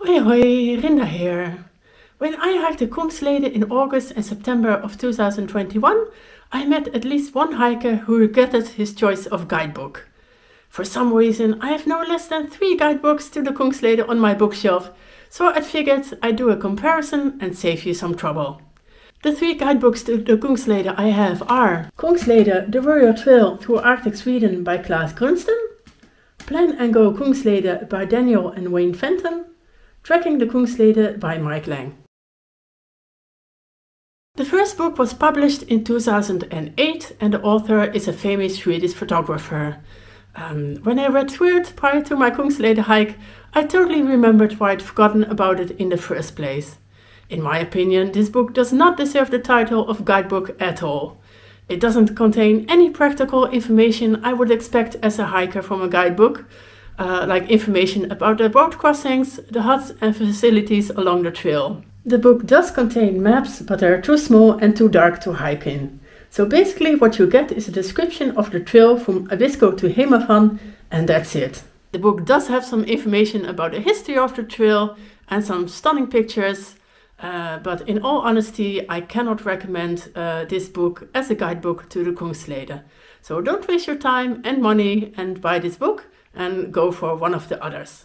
Hoi hoi, Rinda here. When I hiked the Kungsleden in August and September of 2021, I met at least one hiker who regretted his choice of guidebook. For some reason, I have no less than 3 guidebooks to the Kungsleden on my bookshelf, so I figured I'd do a comparison and save you some trouble. The 3 guidebooks to the Kungsleden I have are Kungsleden, the Warrior Trail through Arctic Sweden by Claes Grundsten, Plan and Go Kungsleden by Danielle and Fenton, Trekking the Kungsleden by Laing. The first book was published in 2008 and the author is a famous Swedish photographer. When I read through it prior to my Kungsleden hike, I totally remembered why I'd forgotten about it in the first place. In my opinion, this book does not deserve the title of guidebook at all. It doesn't contain any practical information I would expect as a hiker from a guidebook, like information about the boat crossings, the huts and facilities along the trail. The book does contain maps, but they are too small and too dark to hike in. So basically what you get is a description of the trail from Abisko to Hemavan, and that's it. The book does have some information about the history of the trail and some stunning pictures, but in all honesty I cannot recommend this book as a guidebook to the Kungsleden. So don't waste your time and money and buy this book and go for one of the others.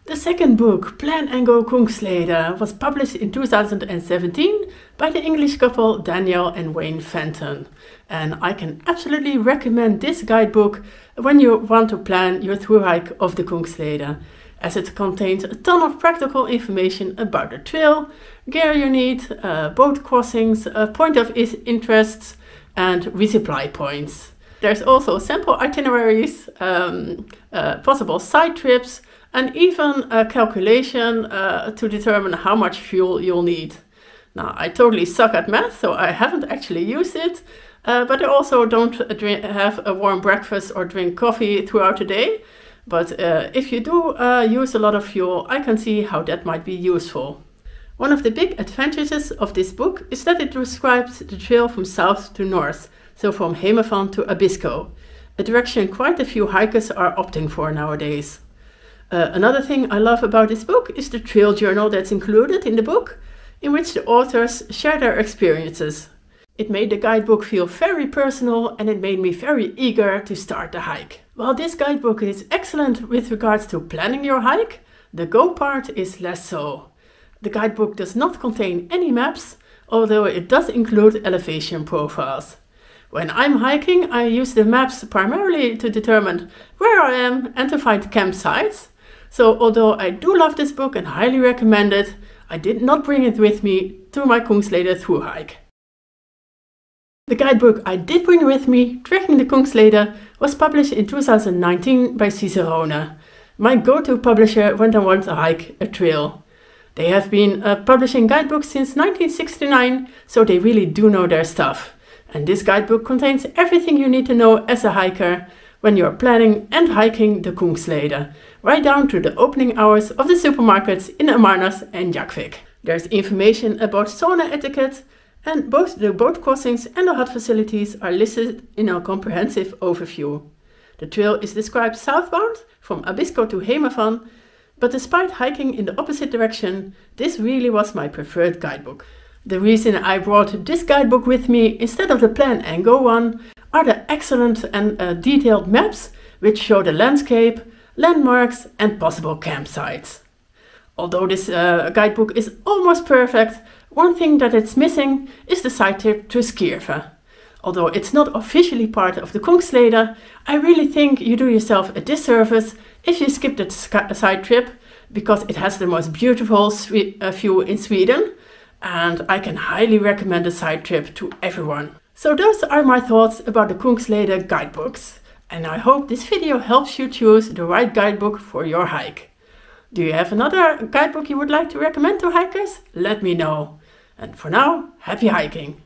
The second book, Plan and Go Kungsleden, was published in 2017 by the English couple Danielle and Fenton. And I can absolutely recommend this guidebook when you want to plan your thru-hike of the Kungsleden, as it contains a ton of practical information about the trail, gear you need, boat crossings, point of interest and resupply points. There's also sample itineraries, possible side trips, and even a calculation to determine how much fuel you'll need. Now, I totally suck at math, so I haven't actually used it, but I also don't have a warm breakfast or drink coffee throughout the day. But if you do use a lot of fuel, I can see how that might be useful. One of the big advantages of this book is that it describes the trail from south to north, so from Hemavan to Abisko, a direction quite a few hikers are opting for nowadays. Another thing I love about this book is the trail journal that's included in the book, in which the authors share their experiences. It made the guidebook feel very personal and it made me very eager to start the hike. While this guidebook is excellent with regards to planning your hike, the go part is less so. The guidebook does not contain any maps, although it does include elevation profiles. When I'm hiking, I use the maps primarily to determine where I am and to find campsites. So although I do love this book and highly recommend it, I did not bring it with me to my Kungsleden thru-hike. The guidebook I did bring with me, Trekking the Kungsleden, was published in 2019 by Cicerone, my go-to publisher when I want to hike a trail. They have been publishing guidebooks since 1969, so they really do know their stuff. And this guidebook contains everything you need to know as a hiker when you're planning and hiking the Kungsleden, right down to the opening hours of the supermarkets in Amarnas and Jakvik. There's information about sauna etiquette, and both the boat crossings and the hut facilities are listed in a comprehensive overview. The trail is described southbound from Abisko to Hemavan, but despite hiking in the opposite direction, this really was my preferred guidebook. The reason I brought this guidebook with me instead of the Plan and Go one are the excellent and detailed maps which show the landscape, landmarks and possible campsites. Although this guidebook is almost perfect, one thing that it's missing is the side trip to Skirve. Although it's not officially part of the Kungsleden, I really think you do yourself a disservice if you skip that side trip, because it has the most beautiful view in Sweden, and I can highly recommend the side trip to everyone. So those are my thoughts about the Kungsleden guidebooks, and I hope this video helps you choose the right guidebook for your hike. Do you have another guidebook you would like to recommend to hikers? Let me know. And for now, happy hiking!